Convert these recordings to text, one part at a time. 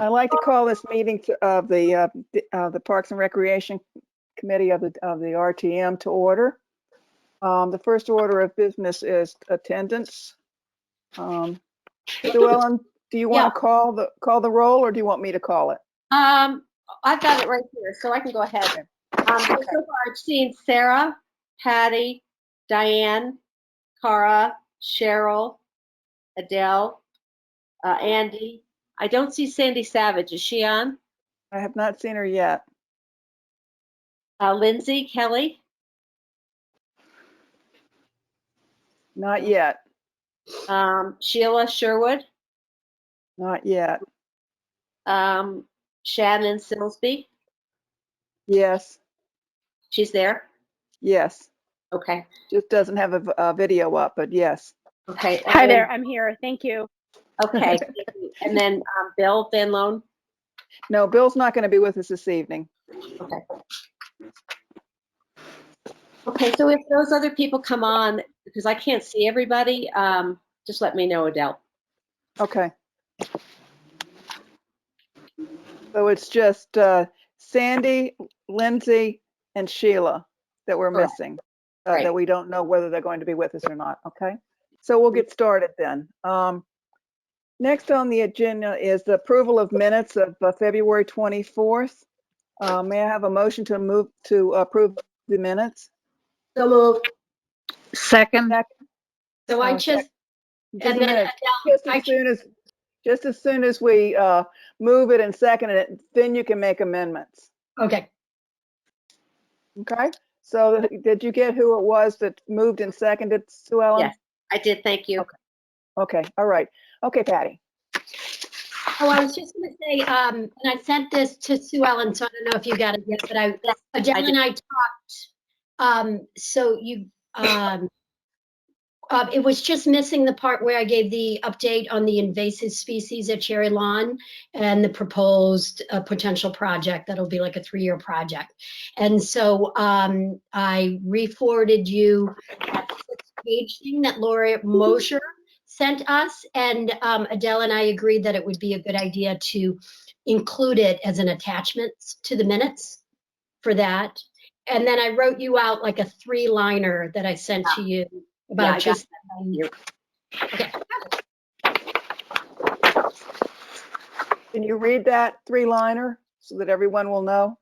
I'd like to call this meeting of the Parks and Recreation Committee of the RTM to order. The first order of business is attendance. Sue Ellen, do you want to call the roll, or do you want me to call it? I've got it right here, so I can go ahead. So far I've seen Sarah, Patty, Diane, Cara, Cheryl, Adele, Andy. I don't see Sandy Savage. Is she on? I have not seen her yet. Lindsay, Kelly? Not yet. Sheila Sherwood? Not yet. Shannon Silsby? Yes. She's there? Yes. Okay. Just doesn't have a video up, but yes. Okay. Hi there, I'm here. Thank you. Okay. And then Bill Van Loan? No, Bill's not going to be with us this evening. Okay. Okay, so if those other people come on, because I can't see everybody, just let me know, Adele. Okay. So it's just Sandy, Lindsay, and Sheila that we're missing, that we don't know whether they're going to be with us or not. Okay. So we'll get started then. Next on the agenda is the approval of minutes of February 24th. May I have a motion to approve the minutes? So moved. Second. So I just, and then just as soon as we move it and second it, then you can make amendments. Okay. Okay. So did you get who it was that moved and seconded, Sue Ellen? Yes, I did. Thank you. Okay. All right. Okay, Patty. Oh, I was just going to say, and I sent this to Sue Ellen, so I don't know if you got it yet, but Adele and I talked. So you, it was just missing the part where I gave the update on the invasive species at Cherry Lawn and the proposed potential project that'll be like a 3-year project. And so I re-forwarded you that 6-page thing that Laura Mosher sent us, and Adele and I agreed that it would be a good idea to include it as an attachment to the minutes for that. And then I wrote you out like a 3-liner that I sent to you about just you. Okay. Can you read that 3-liner so that everyone will know?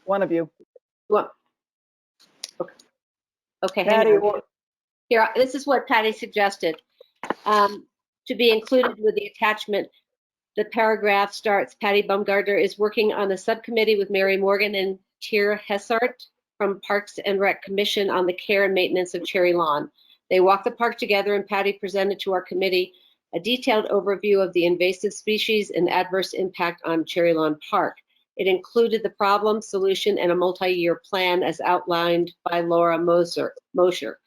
One of you. Well, okay. Patty, here, this is what Patty suggested. To be included with the attachment, the paragraph starts, Patty Baumgartner is working on the subcommittee with Mary Morgan and Tier Hessart from Parks and Rec Commission on the care and maintenance of Cherry Lawn. They walked the park together, and Patty presented to our committee a detailed overview of the invasive species and adverse impact on Cherry Lawn Park. It included the problem, solution, and a multi-year plan as outlined by Laura Mosher,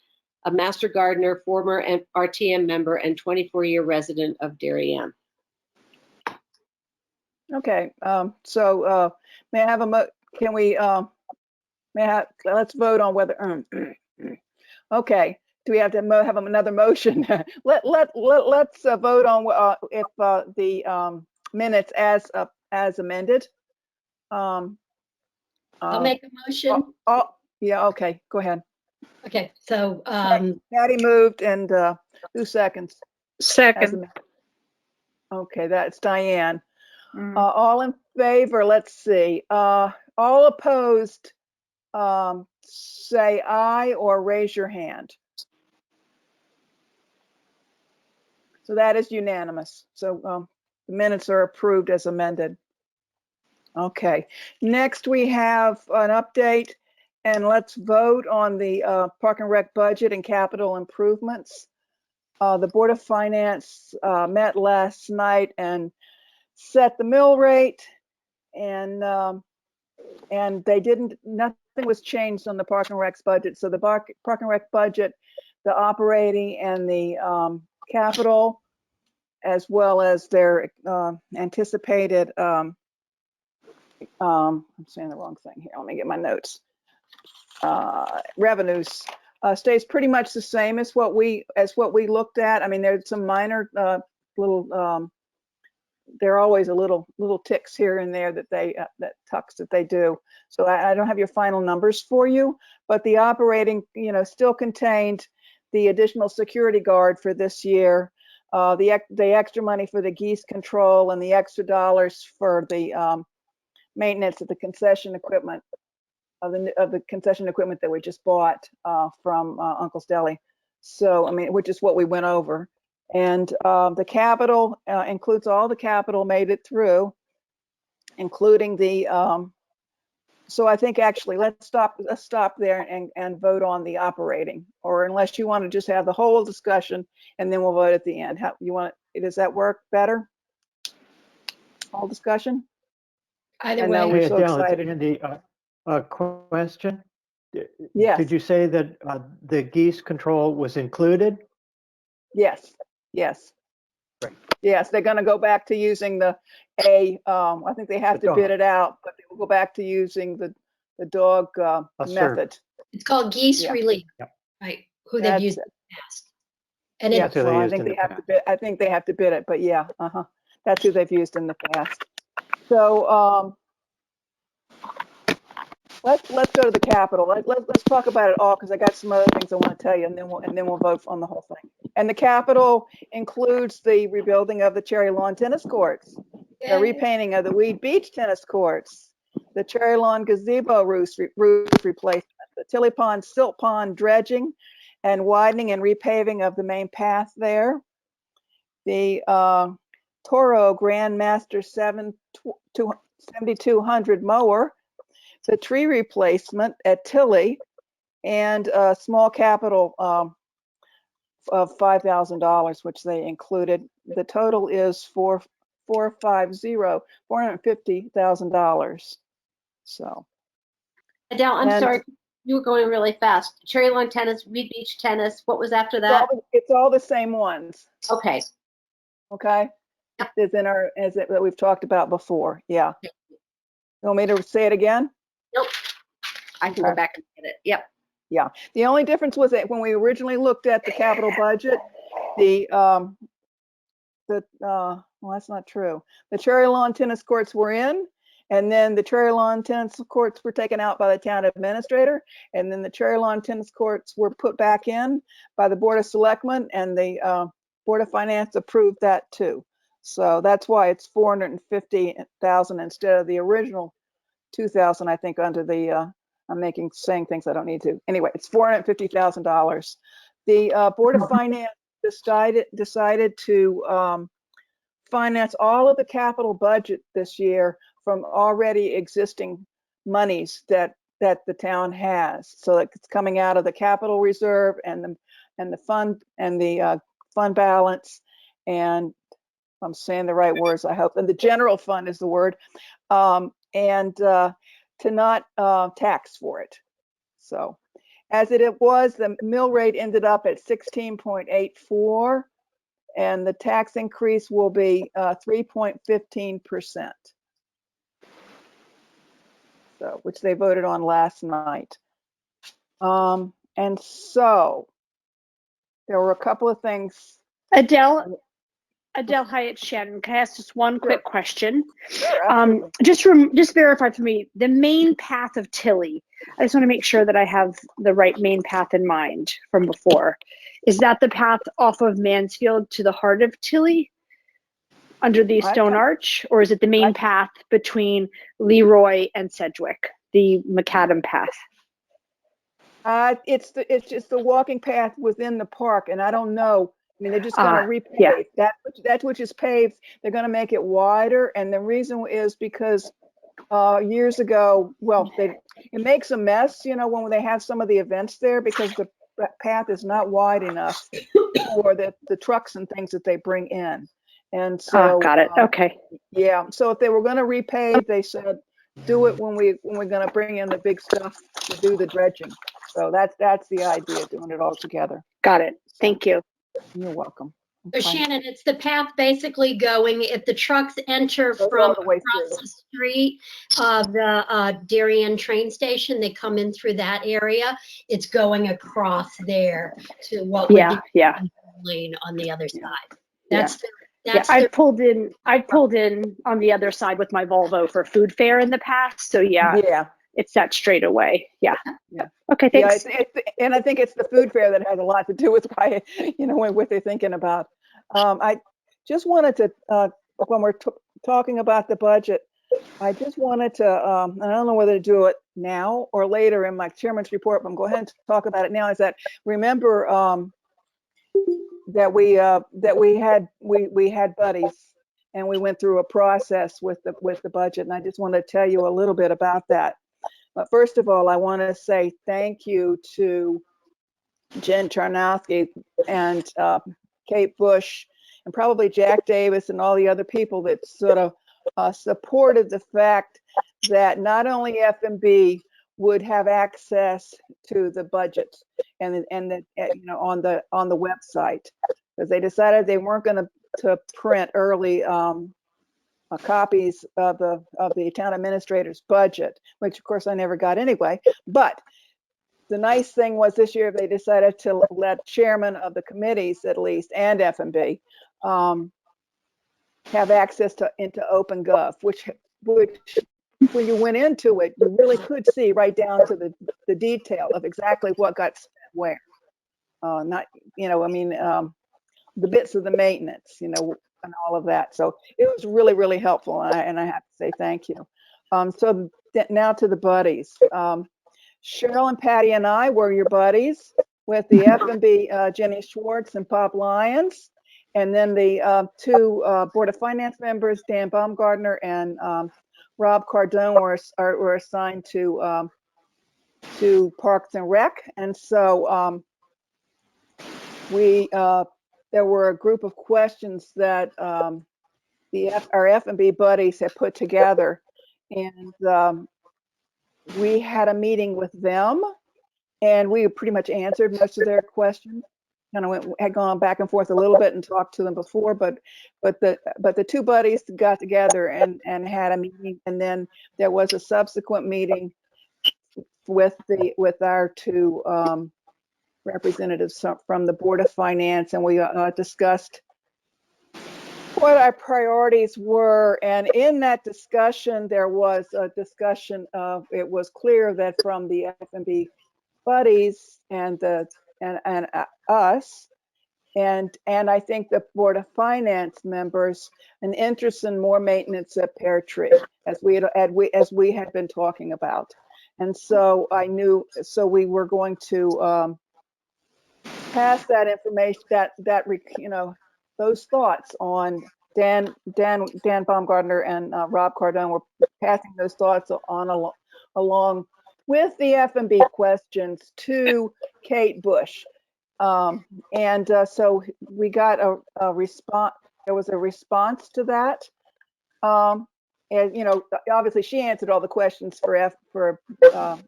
a master gardener, former RTM member, and 24-year resident of Darien. Okay. So may I have let's vote on whether. Okay. Do we have to have another motion? Let's vote on if the minutes as amended. I'll make a motion. Yeah. Okay. Go ahead. Okay. So Patty moved, and who seconds? Second. Okay, that's Diane. All in favor? Let's see. All opposed, say aye or raise your hand. So that is unanimous. So the minutes are approved as amended. Okay. Next we have an update, and let's vote on the Park and Rec budget and capital improvements. The Board of Finance met last night and set the mill rate, and nothing was changed on the Park and Rec's budget. So the Park and Rec budget, the operating and the capital, as well as their anticipated, I'm saying the wrong thing here. Let me get my notes. Revenues stays pretty much the same as what we looked at. I mean, there's some minor little there are always a little ticks here and there that that tucks that they do. So I don't have your final numbers for you, but the operating, still contained the additional security guard for this year, the extra money for the geese control, and the extra dollars for the maintenance of the concession equipment, of the concession equipment that we just bought from Uncle's Deli. So, which is what we went over. And the capital includes all the capital made it through, including the, so I think actually let's stop there and vote on the operating, or unless you want to just have the whole discussion and then we'll vote at the end. How you want it? Does that work better? All discussion? Either I know way. we're Hey, so Adele, it's excited. Andy. Question? Yes. Did you say that the geese control was included? Yes. Yes. Right. Yes, they're going to go back to using the I think they have The to bid dog. it out, but they will go back to using the dog A method. It's called geese Yeah. relief, Yep. right? Who they've That's used it. in the past. And Yeah, That's who they well, I used think in they the have to past. bid. I think they have to bid it, but yeah, that's who they've used in the past. So let's go to the capital. Let's talk about it all, because I got some other things I want to tell you, and then we'll vote on the whole thing. And the capital includes the rebuilding of the Cherry Lawn tennis courts, the repainting of the Weed Beach tennis courts, the Cherry Lawn gazebo roof replacement, the Tilly Pond silt pond dredging and widening and repaving of the main path there, the Toro Grandmaster 7200 mower, the tree replacement at Tilly, and a small capital of $5,000, which they included. The total is $450,000. So. Adele, I'm And sorry, you were going really fast. Cherry Lawn tennis, Weed Beach tennis. What was after that? it's all the same ones. Okay. Okay. Yep. Is in our that we've talked about before. Yeah. You want me to say it again? Nope. I can go back and get it. Yep. Yeah. The only difference was that when we originally looked at the capital budget, well, that's not true. The Cherry Lawn tennis courts were in, and then the Cherry Lawn tennis courts were taken out by the town administrator, and then the Cherry Lawn tennis courts were put back in by the Board of Selectmen, and the Board of Finance approved that too. So that's why it's $450,000 instead of the original $2,000, I think, under the I'm saying things I don't need to. Anyway, it's $450,000. The Board of Finance decided to finance all of the capital budget this year from already existing monies that the town has. So it's coming out of the capital reserve and the fund and the fund balance, and I'm saying the right words, I hope. And the general fund is the word, and to not tax for it. So as it was, the mill rate ended up at 16.84, and the tax increase will be 3.15%. So, which they voted on last night. And so there were a couple of things. Adele, hi, it's Shannon. Can I ask just one quick question? Sure, Just verify for me, the main path of Tilly. I just want to make sure that I have the right main path in mind from before. Is that the path off of Mansfield to the heart of Tilly under the stone arch, or is it the main path between Leroy and Sedgwick, the Macadam Path? It's just the walking path within the park, and I don't know. I mean, they're just going to repave. Yeah. That which is paved, they're going to make it wider, and the reason is because years ago, well, it makes a mess, when they have some of the events there, because the path is not wide enough for the trucks and things that they bring in. And so, got it. Okay. Yeah. So if they were going to repave, they said, do it when we're going to bring in the big stuff to do the dredging. So that's the idea, doing it all together. Got it. Thank you. You're welcome. So Shannon, it's the path basically going, if the trucks enter Goes from all the way across through. the street of the Darien train station, they come in through that area. It's going across there to what would be Yeah. lane on the other side. Yeah. That's Yeah, That's I've pulled in on the other side with my Volvo for food fare in the past. So yeah, Yeah. it's that straight away. Yeah. Yeah. Okay, Yeah, thanks. and I think it's the food fair that has a lot to do with why, what they're thinking about. I just wanted to, when we're talking about the budget, I just wanted to, I don't know whether to do it now or later in my chairman's report, but I'm going to talk about it now, is that remember that we had buddies and we went through a process with the budget, and I just want to tell you a little bit about that. But first of all, I want to say thank you to Jen Charnowski and Kate Bush and probably Jack Davis and all the other people that sort of supported the fact that not only F&B would have access to the budget and that on the website, because they decided they weren't going to print early copies of the town administrator's budget, which of course I never got anyway. But the nice thing was this year they decided to let chairman of the committees at least and F&B have access into OpenGov, which when you went into it, you really could see right down to the detail of exactly what got spent where. Not, the bits of the maintenance, and all of that. So it was really, really helpful, and I have to say thank you. So now to the buddies. Cheryl and Patty and I were your buddies with the F&B, Jenny Schwartz and Bob Lyons. And then the two Board of Finance members, Dan Baumgartner and Rob Cardone, were assigned to Parks and Rec. And so there were a group of questions that our F&B buddies had put together, and we had a meeting with them, and we pretty much answered most of their questions. Kind of had gone back and forth a little bit and talked to them before, but the two buddies got together and had a meeting, and then there was a subsequent meeting with our two representatives from the Board of Finance, and we discussed what our priorities were. And in that discussion, there was a discussion of, it was clear that from the F&B buddies and us, and I think the Board of Finance members, an interest in more maintenance at Pear Tree, as we had been talking about. And so I knew, so we were going to pass that information, those thoughts on. Dan Baumgartner and Rob Cardone were passing those thoughts on along with the F&B questions to Kate Bush. So we got a response. There was a response to that. And obviously she answered all the questions for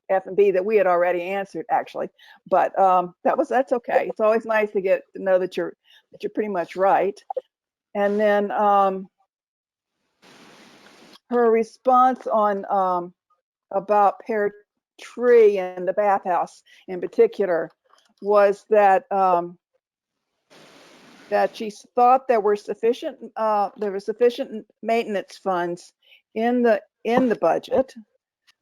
F&B that we had already answered, actually. But that's okay. It's always nice to know that you're pretty much right. And then her response on about Pear Tree and the bathhouse in particular was that that she thought there were sufficient maintenance funds in the budget,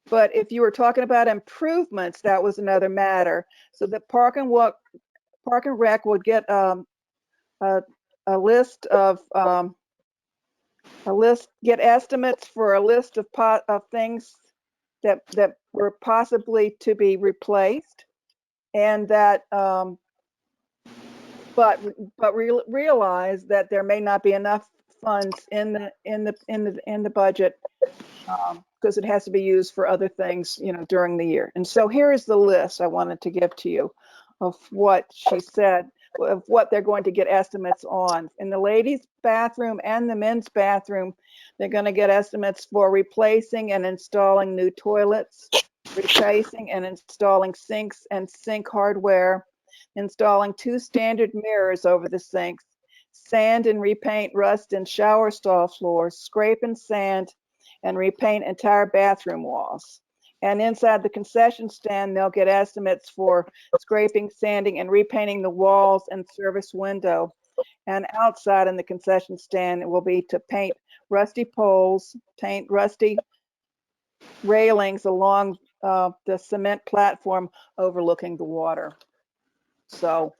but if you were talking about improvements, that was another matter. So the Park and Rec would get a list of get estimates for a list of things that were possibly to be replaced, and that but realize that there may not be enough funds in the budget because it has to be used for other things, during the year. And so here is the list I wanted to give to you of what she said, of what they're going to get estimates on. In the ladies' bathroom and the men's bathroom, they're going to get estimates for replacing and installing new toilets, replacing and installing sinks and sink hardware, installing 2 standard mirrors over the sinks, sand and repaint rust and shower stall floors, scrape and sand and repaint entire bathroom walls. And inside the concession stand, they'll get estimates for scraping, sanding, and repainting the walls and service window, And outside in the concession stand, it will be to paint rusty poles, paint rusty railings along the cement platform overlooking the water. So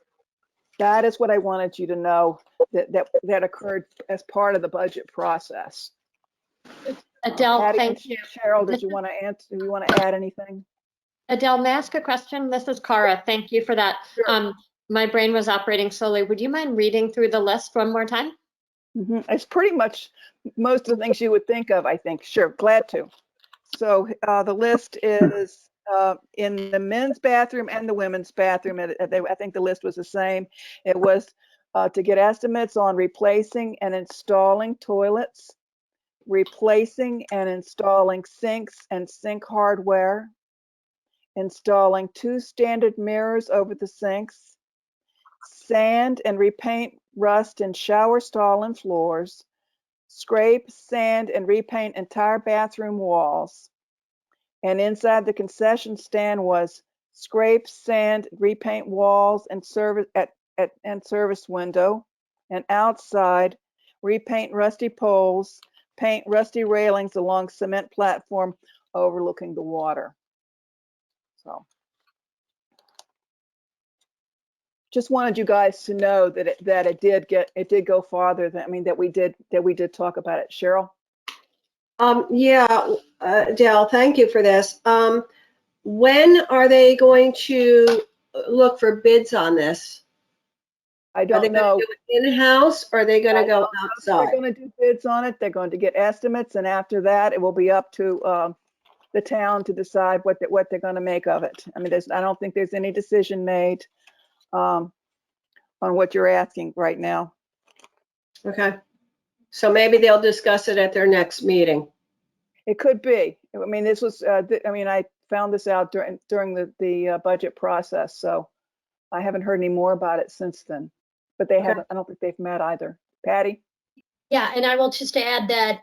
that is what I wanted you to know that occurred as part of the budget process. Adele, Patty and thank you. Cheryl, did you want to answer? Do you want to add anything? Adele, may I ask a question? This is Cara. Thank you for that. Sure. My brain was operating slowly. Would you mind reading through the list one more time? It's pretty much most of the things you would think of, I think. Sure, glad to. So the list is in the men's bathroom and the women's bathroom. I think the list was the same. It was to get estimates on replacing and installing toilets, replacing and installing sinks and sink hardware, installing 2 standard mirrors over the sinks, sand and repaint rust in shower stall and floors, scrape, sand, and repaint entire bathroom walls. And inside the concession stand was scrape, sand, repaint walls and service window. And outside, repaint rusty poles, paint rusty railings along cement platform overlooking the water. So just wanted you guys to know that it did go farther than, I mean, that we did talk about it. Cheryl? Yeah, Dale, thank you for this. When are they going to look for bids on this? I Are they don't know. going to do it in-house or are they going to go They're outside? going to do bids on it. They're going to get estimates, and after that, it will be up to the town to decide what they're going to make of it. I mean, I don't think there's any decision made on what you're asking right now. Okay. So maybe they'll discuss it at their next meeting. It could be. I mean, this was. I mean, I found this out during the budget process, so I haven't heard any more about it since then. But they haven't. I don't think they've met either. Patty? Yeah, and I will just add that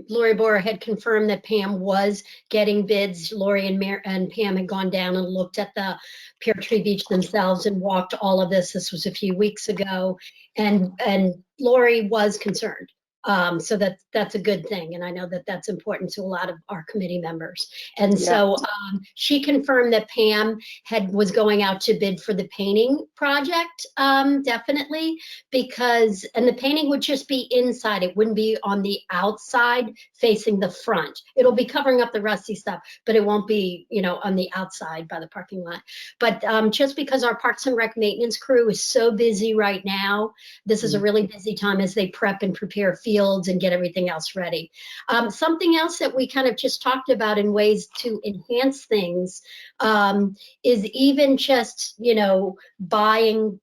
Lori Bora had confirmed that Pam was getting bids. Lori and Pam had gone down and looked at the Pear Tree Beach themselves and walked all of this. This was a few weeks ago, and Lori was concerned. So that's a good thing, and I know that that's important to a lot of our committee members. And so she confirmed that Pam was going out to bid for the painting project, definitely, because the painting would just be inside. It wouldn't be on the outside facing the front. It'll be covering up the rusty stuff, but it won't be, on the outside by the parking lot. But just because our Parks and Rec maintenance crew is so busy right now, this is a really busy time as they prep and prepare fields and get everything else ready. Something else that we kind of just talked about in ways to enhance things is even just, buying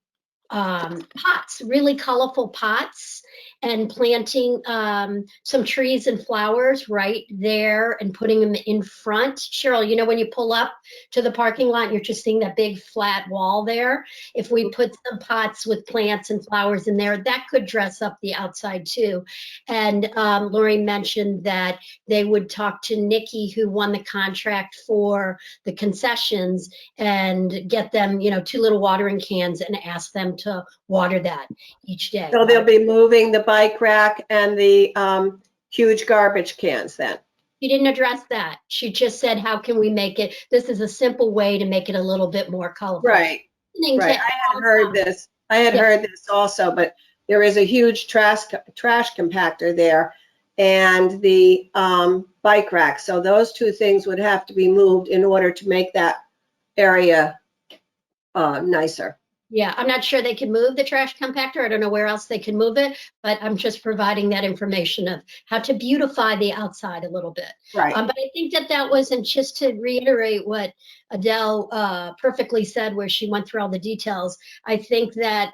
pots, really colorful pots, and planting some trees and flowers right there and putting them in front. Cheryl, when you pull up to the parking lot, you're just seeing that big flat wall there. If we put some pots with plants and flowers in there, that could dress up the outside too. And Lori mentioned that they would talk to Nikki, who won the contract for the concessions, and get them, 2 little watering cans and ask them to water that each day. So they'll be moving the bike rack and the huge garbage cans then? She didn't address that. She just said, how can we make it? This is a simple way to make it a little bit more colorful. Right. I had heard this. I had heard this also, but there is a huge trash compactor there and the bike rack. So those 2 things would have to be moved in order to make that area nicer. Yeah, I'm not sure they can move the trash compactor. I don't know where else they can move it, but I'm just providing that information of how to beautify the outside a little bit. Right. But I think that wasn't, just to reiterate what Adele perfectly said, where she went through all the details. I think that,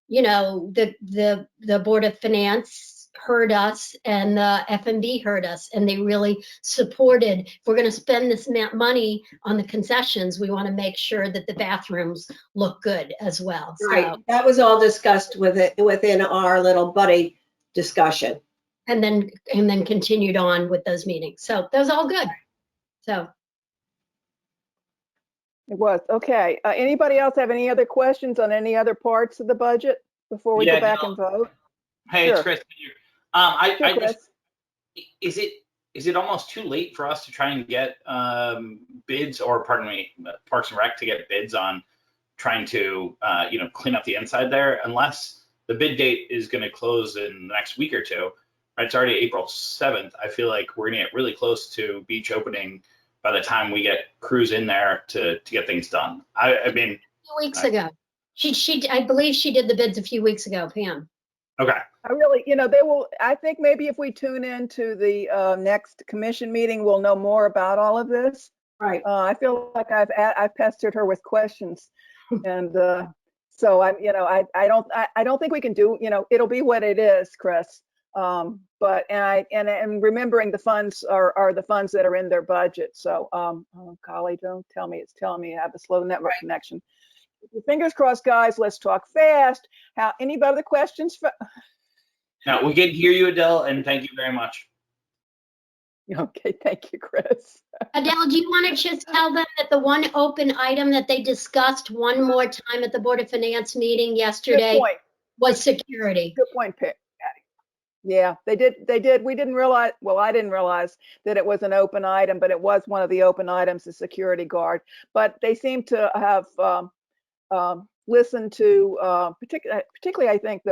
the Board of Finance heard us and the F&B heard us, and they really supported. If we're going to spend this money on the concessions, we want to make sure that the bathrooms look good as well. Right. So, that was all discussed within our little buddy discussion. and then continued on with those meetings. So that was all good. So It was, okay. Anybody else have any other questions on any other parts of the budget before we go Yeah, back no. and vote? Hey, it's Sure. Chris here. I Sure, just, Chris. is it almost too late for us to try and get bids, or pardon me, Parks and Rec to get bids on trying to clean up the inside there, unless the bid date is going to close in the next week or two? Right, it's already April 7th. I feel like we're going to get really close to beach opening by the time we get crews in there to get things done. I mean, A few weeks ago. I believe she did the bids a few weeks ago, Pam. okay. I really, they will, I think maybe if we tune into the next commission meeting, we'll know more about all of this. Right. I feel like I've pestered her with questions, and so I don't think we can do, it'll be what it is, Chris. But and remembering the funds are the funds that are in their budget. So oh, golly, don't tell me it's telling me I have a slow network connection. Fingers crossed, guys. Let's talk fast. Any other questions? Now we can hear you, Adele, and thank you very much. Okay, thank you, Chris. Adele, do you want to just tell them that the one open item that they discussed one more time at the Board of Finance meeting yesterday Good point. was security? Good point, Patty. Yeah, they did. We didn't realize, well, I didn't realize that it was an open item, but it was one of the open items, the security guard. But they seem to have listened to, particularly, I think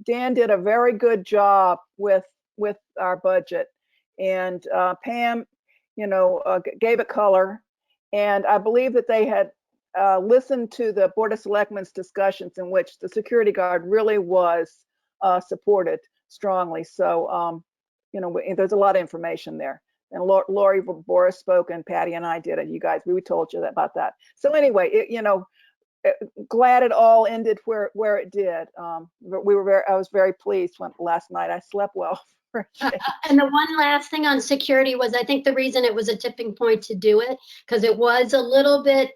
Dan did a very good job with our budget, and Pam, gave it color, and I believe that they had listened to the Board of Selectmen's discussions in which the security guard really was supported strongly. So, there's a lot of information there. And Lori Boris spoke, and Patty and I did it. You guys, we told you about that. So anyway, glad it all ended where it did. I was very pleased last night. I slept well. And the one last thing on security was, I think the reason it was a tipping point to do it, because it was a little bit,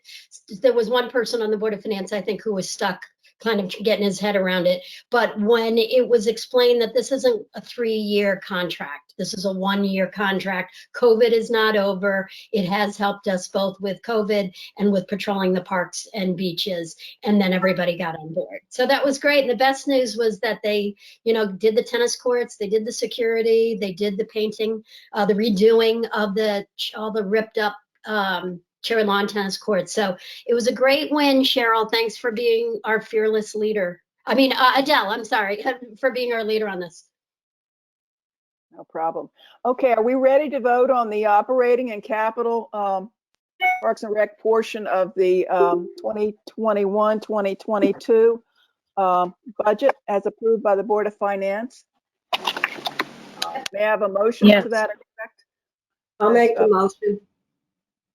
there was one person on the Board of Finance, I think, who was stuck kind of getting his head around it. But when it was explained that this isn't a 3-year contract, this is a 1-year contract, COVID is not over. It has helped us both with COVID and with patrolling the parks and beaches. And then everybody got on board. So that was great. And the best news was that they, did the tennis courts, they did the security, they did the painting, the redoing of all the ripped up Cherry Lawn tennis court. So it was a great win, Cheryl. Thanks for being our fearless leader. I mean, Adele, I'm sorry, for being our leader on this. No problem. Okay, are we ready to vote on the operating and capital Parks and Rec portion of the 2021-2022 budget as approved by the Board of Finance? May I have a motion to that effect? I'll make the motion.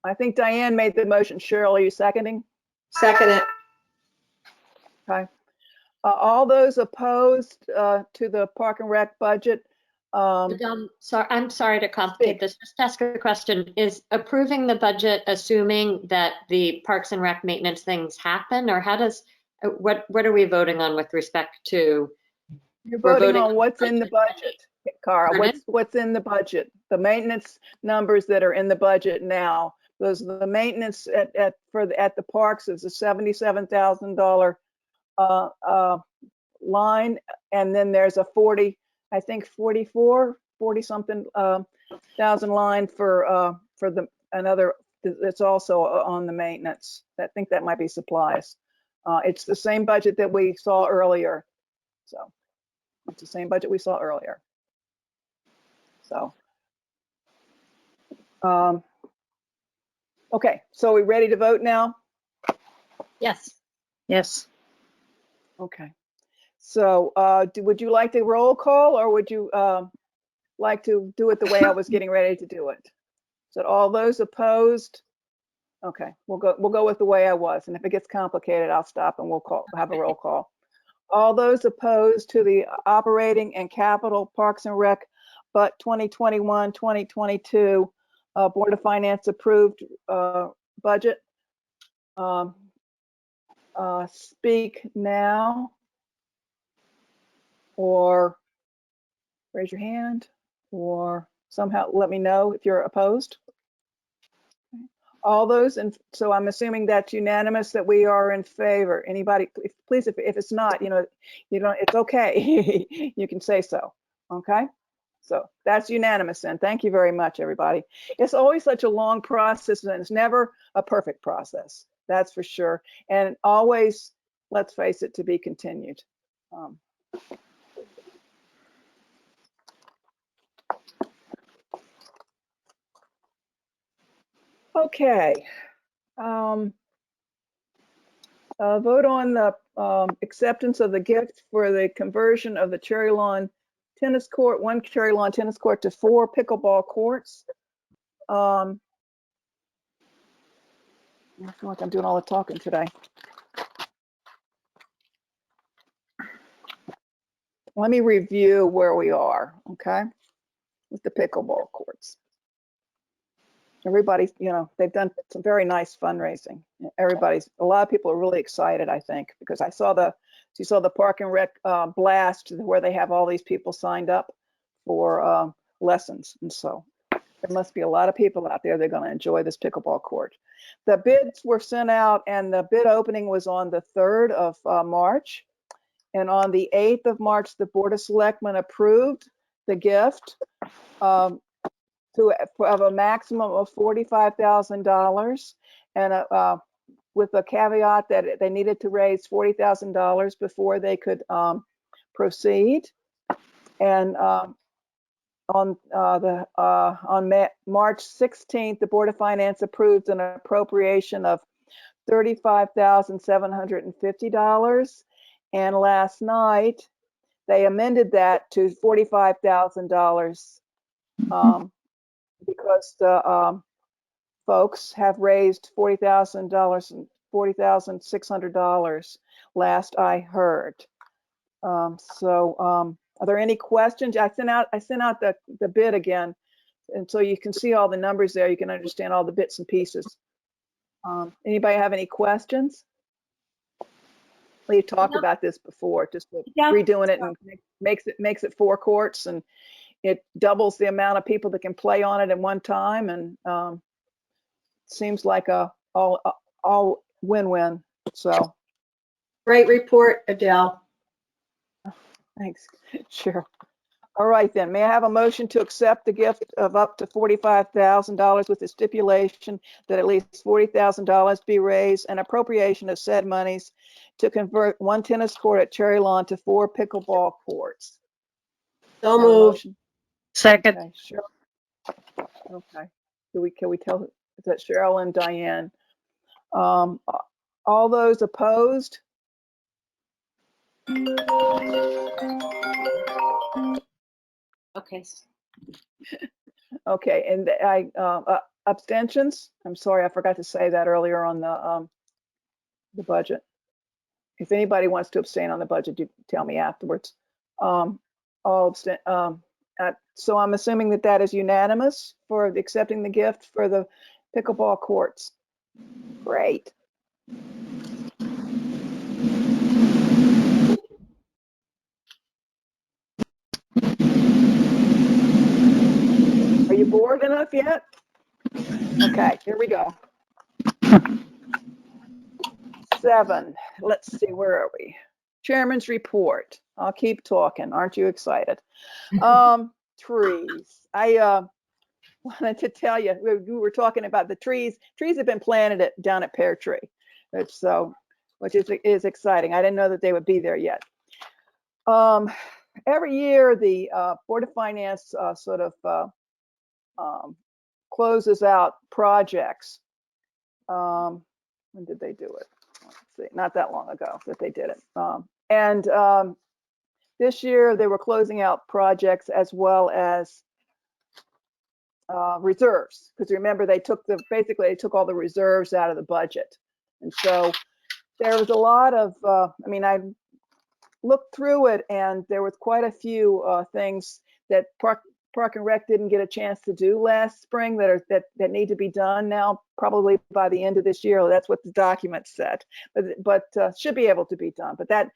I think Diane made the motion. Cheryl, are you seconding? Second it. Okay. All those opposed to the Park and Rec budget? I'm sorry to complicate this. Just ask a question. Is approving the budget assuming that the Parks and Rec maintenance things happen, or what are we voting on with respect to? You're voting on what's in the budget, Cara. Pardon? What's in the budget? The maintenance numbers that are in the budget now. Those are the maintenance at the parks is a $77,000 line, and then there's a 40 something thousand line for another. It's also on the maintenance. I think that might be supplies. It's the same budget that we saw earlier. So it's the same budget we saw earlier. So. Okay, so are we ready to vote now? Yes. Yes. Okay. So would you like the roll call, or would you like to do it the way I was getting ready to do it? So all those opposed? Okay, we'll go with the way I was. And if it gets complicated, I'll stop and we'll have a roll call. All those opposed to the operating and capital Parks and Rec, but 2021-2022 Board of Finance approved budget. Speak now, or raise your hand, or somehow let me know if you're opposed. All those, and so I'm assuming that's unanimous that we are in favor. Anybody, please, if it's not, you don't, it's okay. You can say so, okay? So that's unanimous then. Thank you very much, everybody. It's always such a long process and it's never a perfect process, that's for sure. And always, let's face it, to be continued. Okay. Vote on the acceptance of the gift for the conversion of the Cherry Lawn tennis court, one Cherry Lawn tennis court to 4 pickleball courts. I feel like I'm doing all the talking today. Let me review where we are, okay, with the pickleball courts. Everybody's, they've done some very nice fundraising. A lot of people are really excited, I think, because you saw the Park and Rec blast where they have all these people signed up for lessons. And so there must be a lot of people out there that are going to enjoy this pickleball court. The bids were sent out and the bid opening was on the 3rd of March. And on the 8th of March, the Board of Selectmen approved the gift of a maximum of $45,000, and with a caveat that they needed to raise $40,000 before they could proceed. And on March 16th, the Board of Finance approved an appropriation of $35,750. And last night, they amended that to $45,000 because the folks have raised $40,600 last I heard. Are there any questions? I sent out the bid again, and so you can see all the numbers there. You can understand all the bits and pieces. Anybody have any questions? We've talked about this before, just redoing it and makes it 4 courts, and it doubles the amount of people that can play on it at one time, and seems like a all win-win. So Great report, Adele. thanks. Sure. All right then, may I have a motion to accept the gift of up to $45,000 with the stipulation that at least $40,000 be raised and appropriation of said monies to convert 1 tennis court at Cherry Lawn to 4 pickleball courts? So moved. Second. Okay, sure. Okay. Can we tell, is that Cheryl and Diane? All those opposed? Okay. Okay, and abstentions? I'm sorry, I forgot to say that earlier on the budget. If anybody wants to abstain on the budget, you tell me afterwards. I'll abstain. So I'm assuming that is unanimous for accepting the gift for the pickleball courts. Great. Are you bored enough yet? Okay, here we go. 7, let's see, where are we? Chairman's report. I'll keep talking. Aren't you excited? Trees. I wanted to tell you, we were talking about the trees. Trees have been planted down at Pear Tree, which is exciting. I didn't know that they would be there yet. Every year, the Board of Finance sort of closes out projects. When did they do it? Let's see, not that long ago that they did it. This year they were closing out projects as well as reserves, because remember they took all the reserves out of the budget, and so there was a lot of. I looked through it, and there was quite a few things that Park and Rec didn't get a chance to do last spring that need to be done now, probably by the end of this year. That's what the document said, but should be able to be done. But that's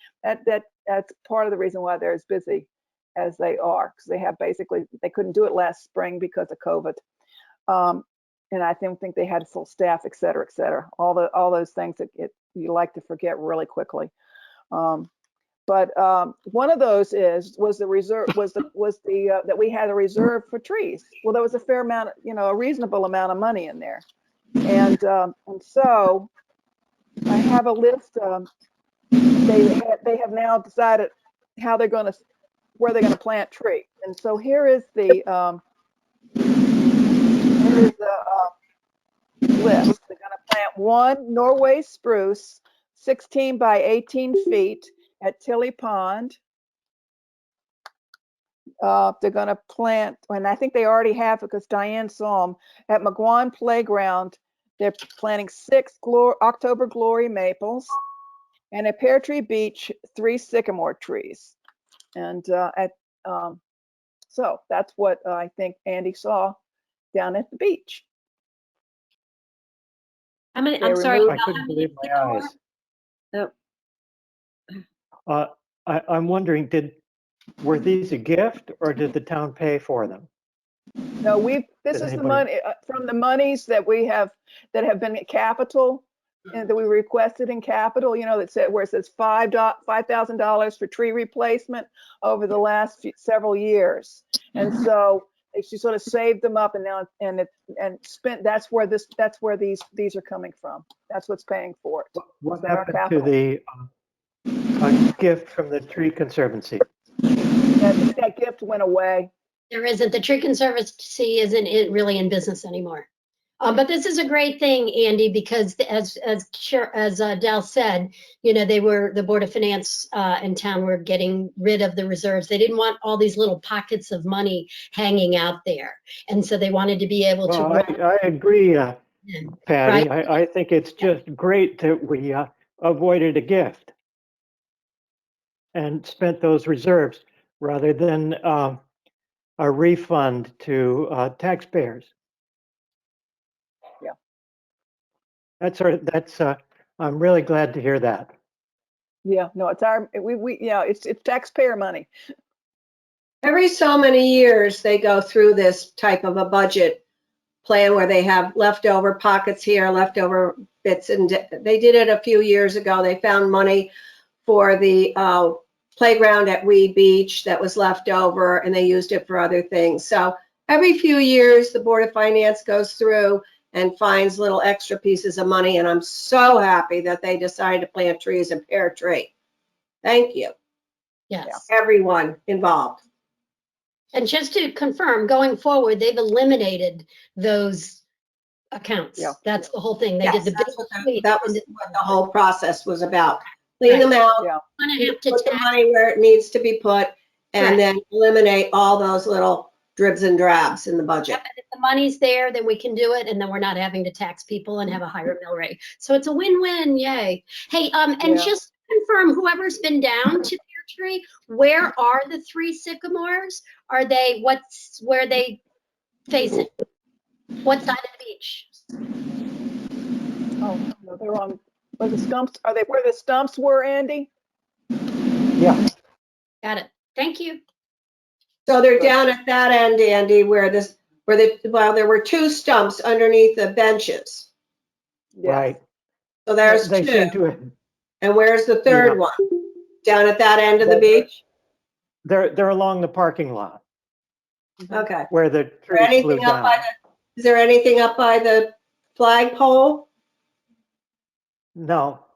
part of the reason why they're as busy as they are, because they couldn't do it last spring because of COVID. and I don't think they had full staff, et cetera, et cetera. All those things that you like to forget really quickly. But one of those was the reserve, that we had a reserve for trees. Well, there was a fair amount, a reasonable amount of money in there, and so I have a list. They have now decided where they're going to plant trees, and so here is the list. They're going to plant one Norway spruce, 16 by 18 feet at Tilly Pond. They're going to plant, and I think they already have because Diane saw them at McGuan Playground. They're planting 6 October Glory maples, and at Pear Tree Beach, 3 sycamore trees. And so that's what I think Andy saw down at the beach. I'm sorry. I couldn't believe my eyes. Oh. I'm wondering, were these a gift or did the town pay for them? No, this is the money from the monies that have been at capital and that we requested in capital, that said where it says $5,000 for tree replacement over the last several years. And so they sort of saved them up and now and spent. That's where these are coming from. That's what's paying for it. What happened to the gift from the Tree Conservancy? That gift went away. There isn't. The Tree Conservancy isn't really in business anymore. But this is a great thing, Andy, because as Dal said, the Board of Finance in town were getting rid of the reserves. They didn't want all these little pockets of money hanging out there, and so they wanted to be able to. I agree, Patty. Right? I think it's just great that we avoided a gift and spent those reserves rather than a refund to taxpayers. Yeah. I'm really glad to hear that. Yeah, no, it's taxpayer money. Every so many years, they go through this type of a budget plan where they have leftover pockets here, leftover bits, and they did it a few years ago. They found money for the playground at Wee Beach that was left over, and they used it for other things. So every few years, the Board of Finance goes through and finds little extra pieces of money, and I'm so happy that they decided to plant trees in Pear Tree. Thank you. Yes. Everyone involved. And just to confirm, going forward, they've eliminated those accounts. Yeah. That's the whole thing. They Yes, did that was what the whole process was about. Clean Right. them out, Yeah. have to put the tax. money where it needs to be put, and Correct. then eliminate all those little dribs and drabs in the budget. Yep, and if the money's there, then we can do it, and then we're not having to tax people and have a higher mill rate. So it's a win-win, yay. Hey, and Yeah. just to confirm, whoever's been down to Pear Tree, where are the 3 sycamores? Where are they facing? What side of the beach? Oh, no, they're on, where the stumps, are they where the stumps were, Andy? Yeah. Got it. Thank you. So they're down at that end, Andy, there were 2 stumps underneath the benches. Yes. Right. So there's They 2. seem to have, And where's the 3rd Yeah. one? Down at that end of the beach? they're along the parking lot Okay. where the Is there trees blew anything up down. is there anything up by the flagpole? No.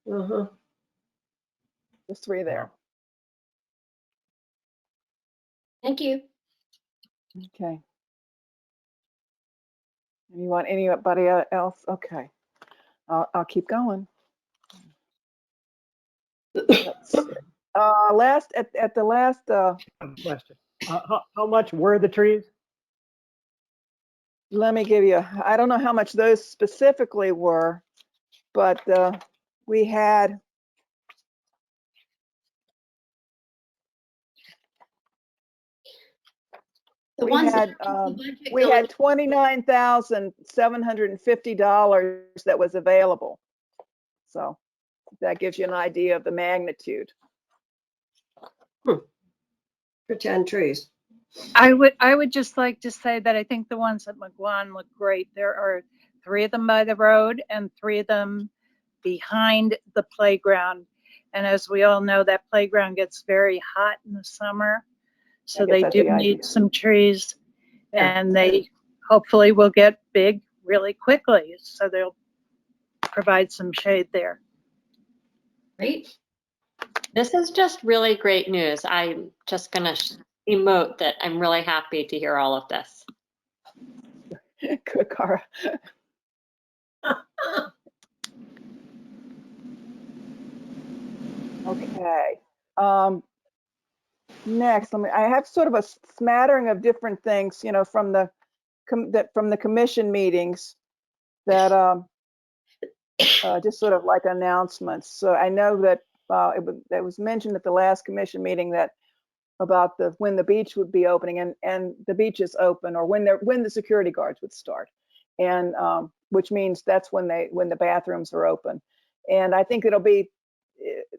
Uh-huh. There's 3 there. Thank you. Okay. You want anybody else? Okay. I'll keep going. Let's see. At the last, Question. How much were the trees? let me give you, I don't know how much those specifically were, but we had, The we ones had, that are in the budget we going- had $29,750 that was available. So that gives you an idea of the magnitude. For 10 trees. I would just like to say that I think the ones at McGuan look great. There are 3 of them by the road and 3 of them behind the playground. And as we all know, that playground gets very hot in the summer. So I guess they that's do the idea. need some trees, Yeah. and they hopefully will get big really quickly. So they'll provide some shade there. Great. This is just really great news. I'm just going to emote that I'm really happy to hear all of this. Good, Cara. Okay. Next, I have sort of a smattering of different things, from the commission meetings that just sort of like announcements. So I know that it was mentioned at the last commission meeting that about when the beach would be opening, and the beach is open, or when the security guards would start, and which means that's when the bathrooms are open. And I think it'll be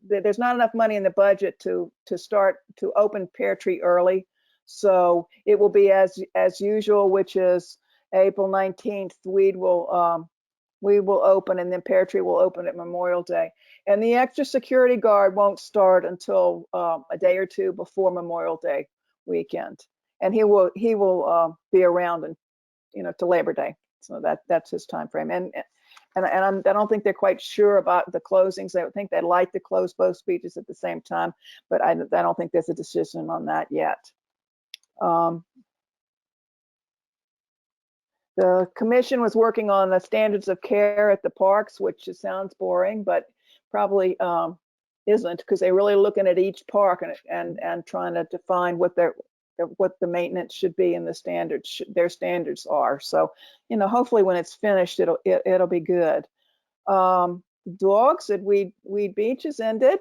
there's not enough money in the budget to start to open Pear Tree early, so it will be as usual, which is April 19th. We will open, and then Pear Tree will open at Memorial Day. And the extra security guard won't start until a day or two before Memorial Day weekend. And he will be around to Labor Day. So that's his time frame. And I don't think they're quite sure about the closings. I think they'd like to close both beaches at the same time, but I don't think there's a decision on that yet. The commission was working on the standards of care at the parks, which sounds boring, but probably isn't, because they're really looking at each park and trying to define what the maintenance should be and their standards are. So, hopefully when it's finished, it'll be good. Dogs at Weed Beach has ended,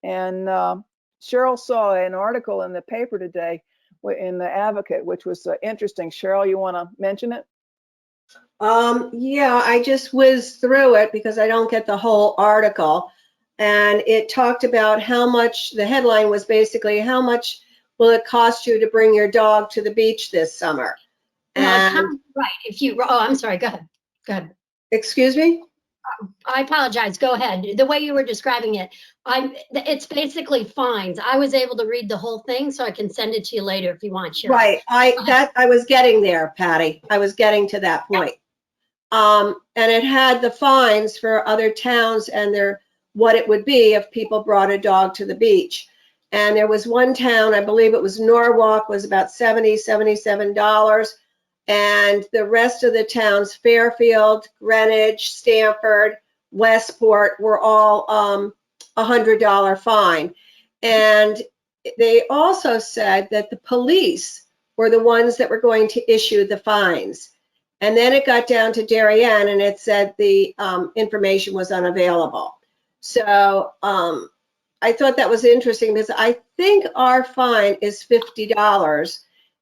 and Cheryl saw an article in the paper today in the Advocate, which was interesting. Cheryl, you want to mention it? Yeah, I just whizzed through it because I don't get the whole article. And it talked about how much, the headline was basically, how much will it cost you to bring your dog to the beach this summer? And Right. I'm sorry. Go ahead. Go ahead. excuse me? I apologize. Go ahead. The way you were describing it, it's basically fines. I was able to read the whole thing, so I can send it to you later if you want, Cheryl. Right. I was getting there, Patty. I was getting to that point. And it had the fines for other towns and what it would be if people brought a dog to the beach. And there was one town, I believe it was Norwalk, was about $77. And the rest of the towns, Fairfield, Greenwich, Stamford, Westport, were all $100 fine. And they also said that the police were the ones that were going to issue the fines. And then it got down to Darien, and it said the information was unavailable. So I thought that was interesting because I think our fine is $50.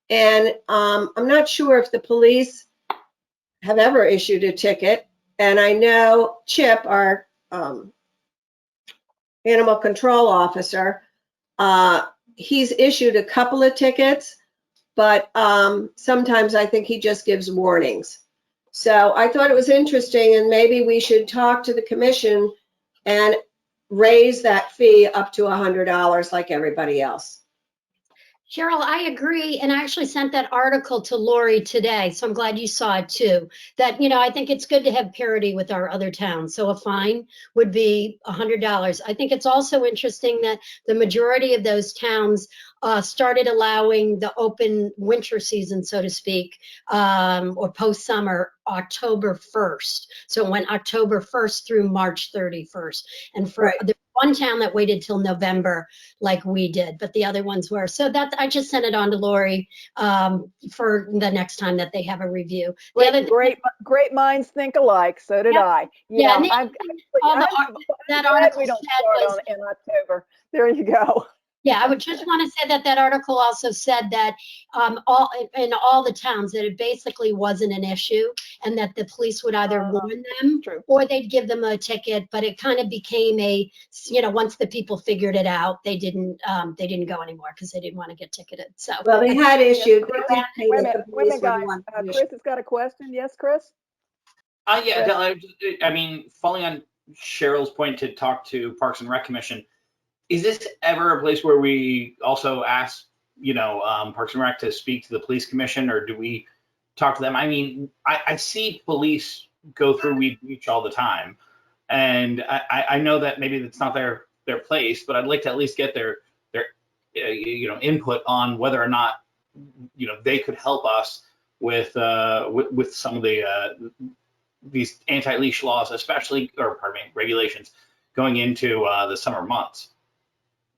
And I'm not sure if the police have ever issued a ticket. And I know Chip, our animal control officer, he's issued a couple of tickets, but sometimes I think he just gives warnings. So I thought it was interesting, and maybe we should talk to the commission and raise that fee up to $100 like everybody else. Cheryl, I agree. And I actually sent that article to Lori today. So I'm glad you saw it too. That, I think it's good to have parity with our other towns. So a fine would be $100. I think it's also interesting that the majority of those towns started allowing the open winter season, so to speak, or post-summer, October 1st. So it went October 1st through March 31st. And for the one town that waited till November, like we did, but the other ones were. So that I just sent it on to Lori for the next time that they have a review. The other Great minds think alike. So did I. Yeah, I'm glad we don't start in October. There you go. Yeah, I would just want to say that that article also said that in all the towns that it basically wasn't an issue, and that the police would either warn them True. or they'd give them a ticket. But it kind of became a, once the people figured it out, they didn't go anymore because they didn't want to get ticketed. So Well, they had issued. Chris, They did pay wait a the minute, police with guys. one condition. Chris has got a question. Yes, Chris? Yeah, Chris? I mean, following on Cheryl's point to talk to Parks and Rec Commission, is this ever a place where we also ask, Parks and Rec to speak to the police commission, or do we talk to them? I mean, I see police go through Weed Beach all the time, and I know that maybe it's not their place, but I'd like to at least get their input on whether or not they could help us with some of the these anti-leash laws, especially, or pardon me, regulations going into the summer months.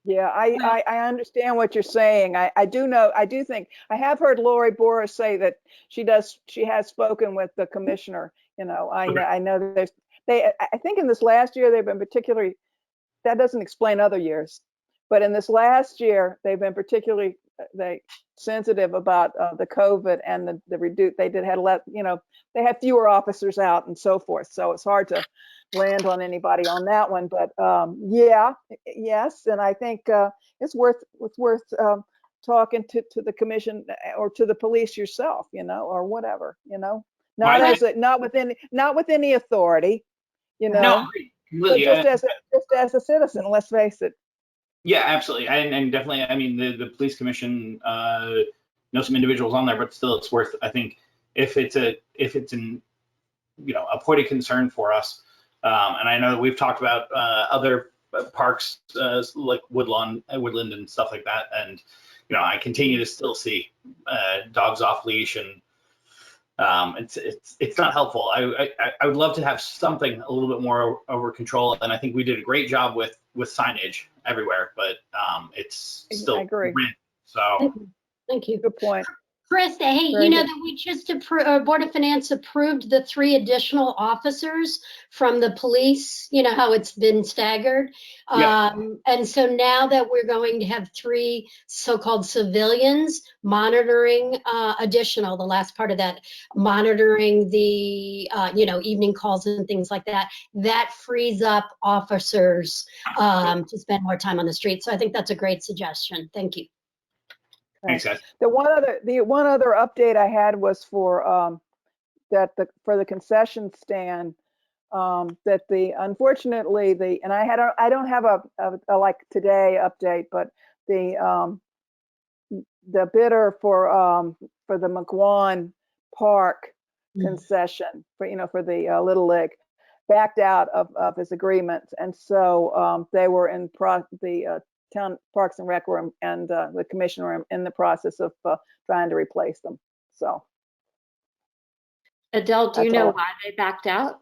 Yeah, I understand what you're saying. I do think, I have heard Lori Boris say that she has spoken with the commissioner. I know that I think in this last year, they've been particularly, that doesn't explain other years, but in this last year, they've been particularly sensitive about the COVID and the reduce. They they had fewer officers out and so forth. So it's hard to land on anybody on that one. But yes, and I think it's worth talking to the commission or to the police yourself, or whatever, not with any authority, No, but completely. just as a citizen. Let's face it. Yeah, absolutely, and definitely. I mean, the police commission know some individuals on there, but still, it's worth. I think if it's an a point of concern for us, and I know that we've talked about other parks like Woodland and stuff like that, and I continue to still see dogs off leash, and it's not helpful. I would love to have something a little bit more over control, and I think we did a great job with signage everywhere, but it's still I agree. rent. So thank you. Good point. Chris, hey, Very good. that we just Board of Finance approved the 3 additional officers from the police, how it's been staggered. Yeah. And so now that we're going to have 3 so-called civilians monitoring the last part of that, monitoring the, evening calls and things like that, that frees up officers to spend more time on the street. So I think that's a great suggestion. Thank you. Thanks, guys. The one other update I had was for for the concession stand, that unfortunately and I don't have a like today update, but the bidder for the McGuan Park concession for the Little League backed out of his agreement, and so they were the town Parks and Rec and the commission were in the process of trying to replace them. So, Adele, do you That's know all. why they backed out?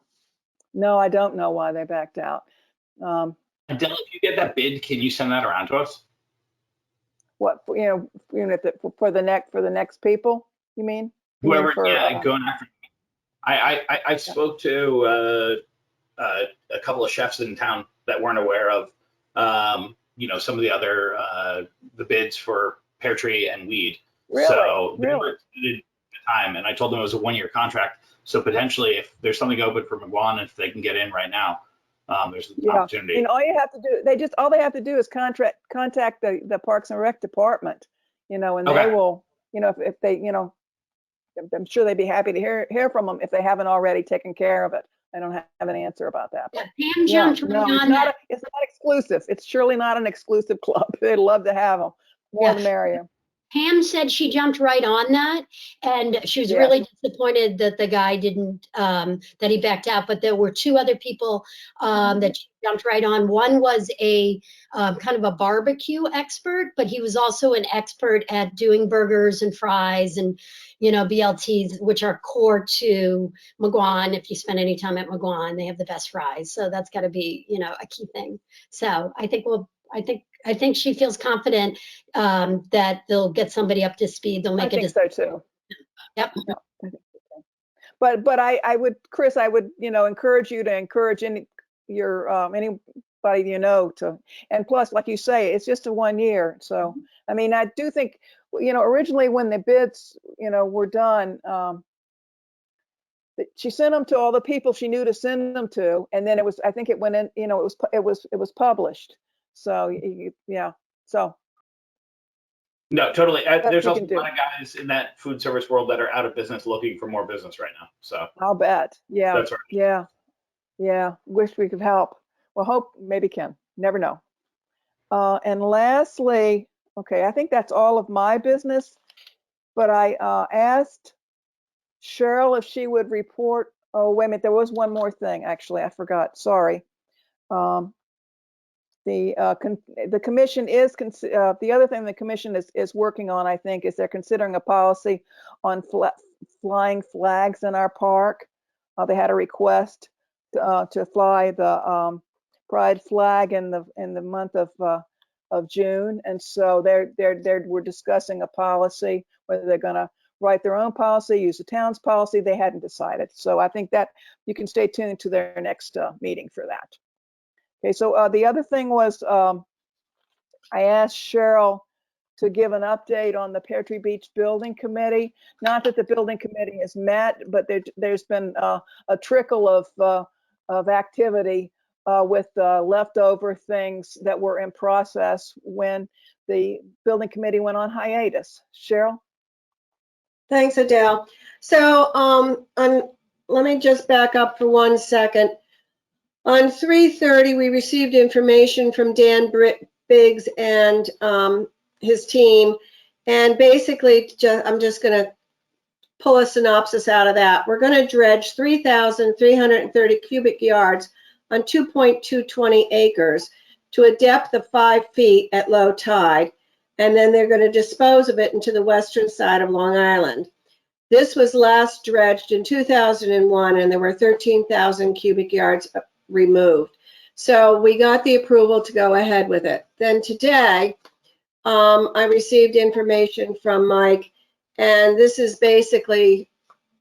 no, I don't know why they backed out. Adele, if you get that bid, can you send that around to us? What for the next people? You mean? Whoever, for, going after. I spoke to a couple of chefs in town that weren't aware of some of the other the bids for pear tree and weed. Really? So they Really? were extended the time, and I told them it was a 1-year contract. So potentially, if there's something open for McGuan, if they can get in right now, there's an opportunity. all you have to do, all they have to do is contact the Parks and Rec department, and Okay. they will, if they, I'm sure they'd be happy to hear from them if they haven't already taken care of it. I don't have an answer about that. Yeah, Pam jumped right on that. It's not exclusive. It's surely not an exclusive club. They'd love to have them. More the merrier. Pam said she jumped right on that, and she was really disappointed that the guy didn't, that he backed out. But there were 2 other people that she jumped right on. One was a kind of a barbecue expert, but he was also an expert at doing burgers and fries and, BLTs, which are core to McGuan. If you spend any time at McGuan, they have the best fries. So that's got to be, a key thing. So I think she feels confident that they'll get somebody up to speed. They'll make I think so too. Yep. But I would, Chris, I would, encourage you to encourage any everybody you know to, and plus, like you say, it's just a 1 year. So, I mean, I do think, originally when the bids, were done, she sent them to all the people she knew to send them to, and then I think it went in, it was published. So, yeah. So. No, totally. There's you also can a lot of guys in that food service world that are out of business looking for more business right now. So I'll bet. Yeah. that's right. Yeah. Yeah. Wish we could help. Well, hope maybe can. Never know. And lastly, okay, I think that's all of my business, but I asked Cheryl if she would report. Oh, wait a minute. There was one more thing, actually. I forgot. Sorry. The commission is, the other thing the commission is working on, I think, is they're considering a policy on flying flags in our park. They had a request to fly the pride flag in the month of June, and so we're discussing a policy, whether they're going to write their own policy, use the town's policy. They hadn't decided, so I think that you can stay tuned to their next meeting for that. Okay, so the other thing was I asked Cheryl to give an update on the Pear Tree Beach Building Committee. Not that the building committee has met, but there's been a trickle of activity with leftover things that were in process when the building committee went on hiatus. Cheryl? Thanks, Adele. So let me just back up for 1 second. On 3:30, we received information from Dan Biggs and his team. And basically, I'm just going to pull a synopsis out of that. We're going to dredge 3,330 cubic yards on 2.220 acres to a depth of 5 feet at low tide. And then they're going to dispose of it into the western side of Long Island. This was last dredged in 2001, and there were 13,000 cubic yards removed. So we got the approval to go ahead with it. Then today, I received information from Mike, and this is basically,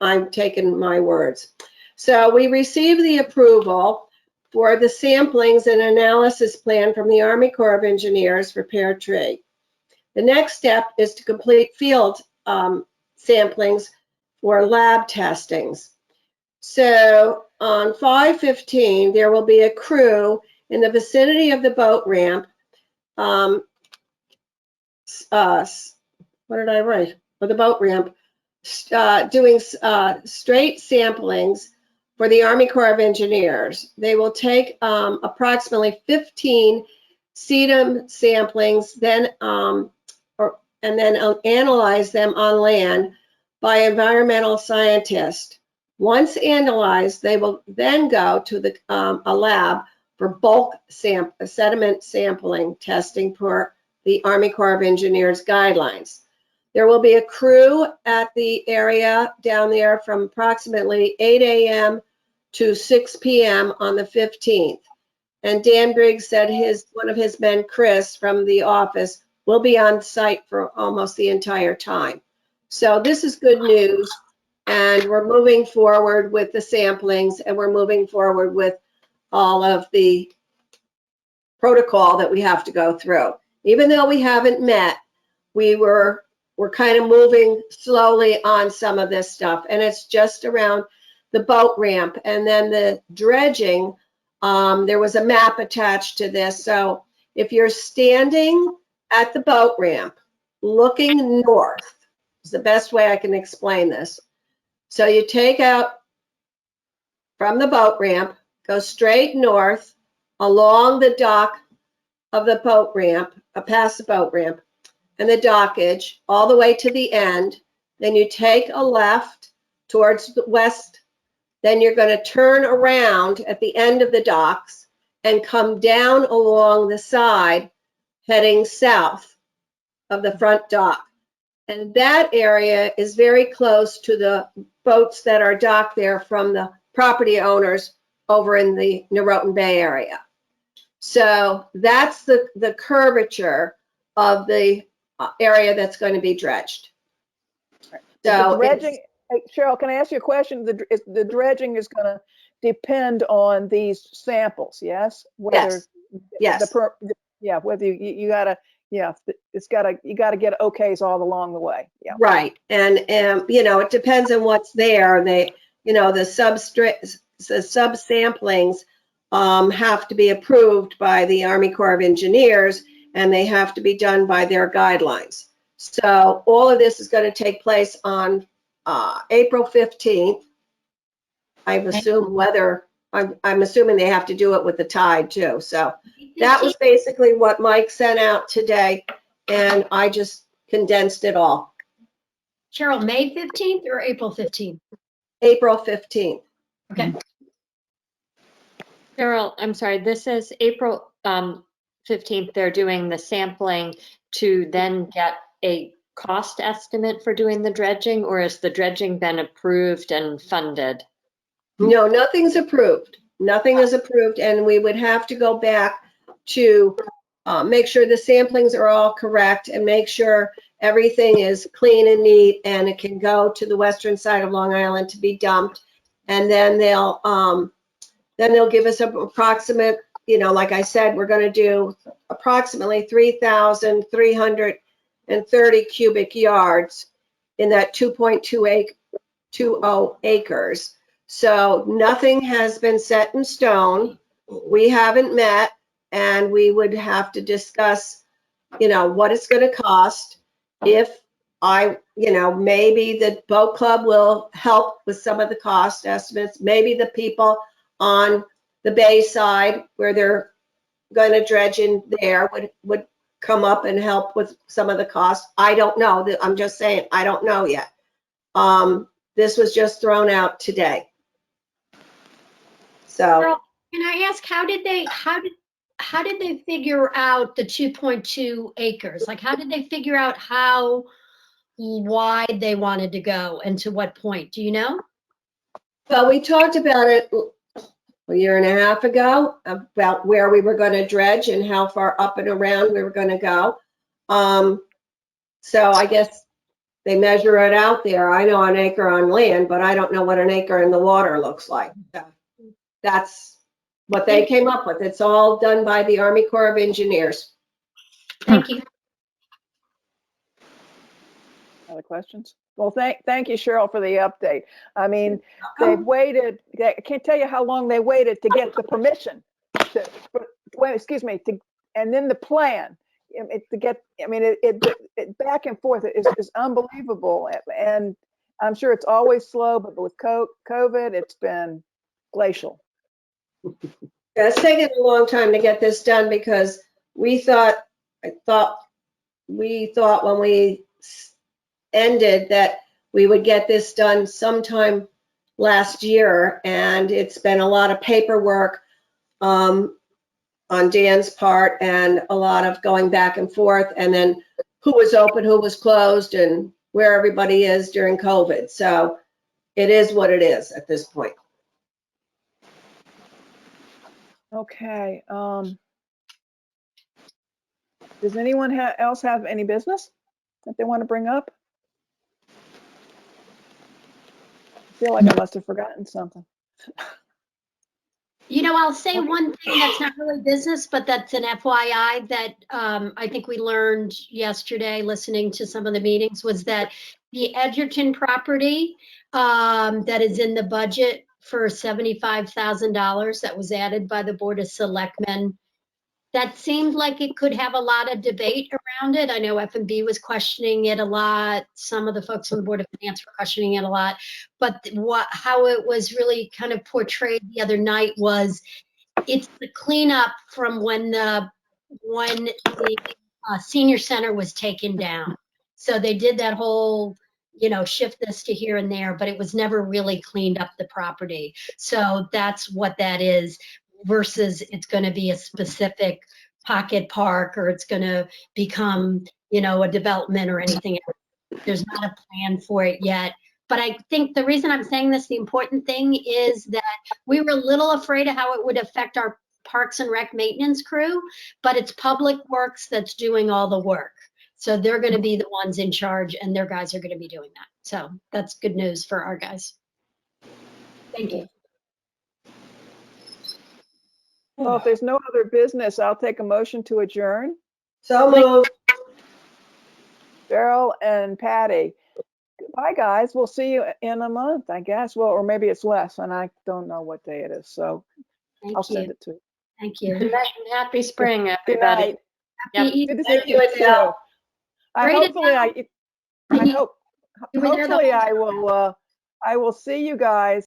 I'm taking my words. So we received the approval for the samplings and analysis plan from the Army Corps of Engineers for Pear Tree. The next step is to complete field samplings for lab testings. So on 5/15, there will be a crew in the vicinity of the boat ramp. What did I write? For the boat ramp, doing straight samplings for the Army Corps of Engineers. They will take approximately 15 sedum samplings, then analyze them on land by environmental scientists. Once analyzed, they will then go to a lab for bulk sediment sampling testing per the Army Corps of Engineers guidelines. There will be a crew at the area down there from approximately 8 a.m. to 6 p.m. on the 15th. And Dan Briggs said one of his men, Chris, from the office, will be on site for almost the entire time. So this is good news. And we're moving forward with the samplings, and we're moving forward with all of the protocol that we have to go through. Even though we haven't met, we're kind of moving slowly on some of this stuff. And it's just around the boat ramp. And then the dredging, there was a map attached to this. So if you're standing at the boat ramp, looking north, is the best way I can explain this. So you take out from the boat ramp, go straight north along the dock of the boat ramp, past the boat ramp and the dockage, all the way to the end. Then you take a left towards the west. Then you're going to turn around at the end of the docks and come down along the side, heading south of the front dock. And that area is very close to the boats that are docked there from the property owners over in the Norotan Bay area. So that's the curvature of the area that's going to be dredged. So the dredging, hey, Cheryl, can I ask you a question? The dredging is going to depend on these samples, yes? Yes. Yes. Yeah, whether you gotta, yeah, you gotta get okays all along the way. Yeah. Right. And you know, it depends on what's there. They, you know, the sub-samplings have to be approved by the Army Corps of Engineers, and they have to be done by their guidelines. So all of this is going to take place on April 15th. I'm assuming they have to do it with the tide too. So that was basically what Mike sent out today, and I just condensed it all. Cheryl, May 15th or April 15th? April 15th. Okay. Cheryl, I'm sorry, this is April 15th. They're doing the sampling to then get a cost estimate for doing the dredging, or has the dredging been approved and funded? No, nothing's approved. Nothing is approved, and we would have to go back to make sure the samplings are all correct and make sure everything is clean and neat and it can go to the western side of Long Island to be dumped. And then they'll give us an approximate, you know, like I said, we're going to do approximately 3,330 cubic yards in that 2.20 acres. So nothing has been set in stone. We haven't met, and we would have to discuss, you know, what it's going to cost. If you know, maybe the boat club will help with some of the cost estimates. Maybe the people on the bay side where they're going to dredge in there would come up and help with some of the cost. I don't know. I'm just saying, I don't know yet. This was just thrown out today. So Cheryl, can I ask, how did they figure out the 2.2 acres? Like, how did they figure out how wide they wanted to go and to what point? Do you know? well, we talked about it a year and a half ago about where we were going to dredge and how far up and around we were going to go. So I guess they measure it out there. I know an acre on land, but I don't know what an acre in the water looks like. So that's what they came up with. It's all done by the Army Corps of Engineers. Thank you. Other questions? Well, thank you, Cheryl, for the update. I mean, they've waited, I can't tell you how long they waited to get the permission and then the plan. To get, I mean, it back and forth is unbelievable. And I'm sure it's always slow, but with COVID, it's been glacial. Yeah, it's taken a long time to get this done because we thought when we ended that we would get this done sometime last year, and it's been a lot of paperwork on Dan's part and a lot of going back and forth, and then who was open, who was closed, and where everybody is during COVID. So it is what it is at this point. Okay. Does anyone else have any business that they want to bring up? I feel like I must have forgotten something. You know, I'll say one thing that's not really business, but that's an FYI that I think we learned yesterday listening to some of the meetings, was that the Edgerton property that is in the budget for $75,000 that was added by the Board of Selectmen, that seemed like it could have a lot of debate around it. I know F&B was questioning it a lot. Some of the folks on the Board of Finance were questioning it a lot. But how it was really kind of portrayed the other night was it's the cleanup from when the senior center was taken down. So they did that whole, you know, shift this to here and there, but it was never really cleaned up the property. So that's what that is, versus it's going to be a specific pocket park or it's going to become, you know, a development or anything else. There's not a plan for it yet. But I think the reason I'm saying this, the important thing is that we were a little afraid of how it would affect our Parks and Rec maintenance crew, but it's Public Works that's doing all the work. So they're going to be the ones in charge, and their guys are going to be doing that. So that's good news for our guys. Thank you. Well, if there's no other business, I'll take a motion to adjourn. So moved. Cheryl and Patty. Bye, guys. We'll see you in a month, I guess. Well, or maybe it's less, and I don't know what day it is, so I'll Thank send you. it to you. Thank you. Good night and happy spring, Good everybody. night. Yep. Happy Good to Easter. see you too. Adele. I Great, hopefully I You hope were there the hopefully whole I will see you guys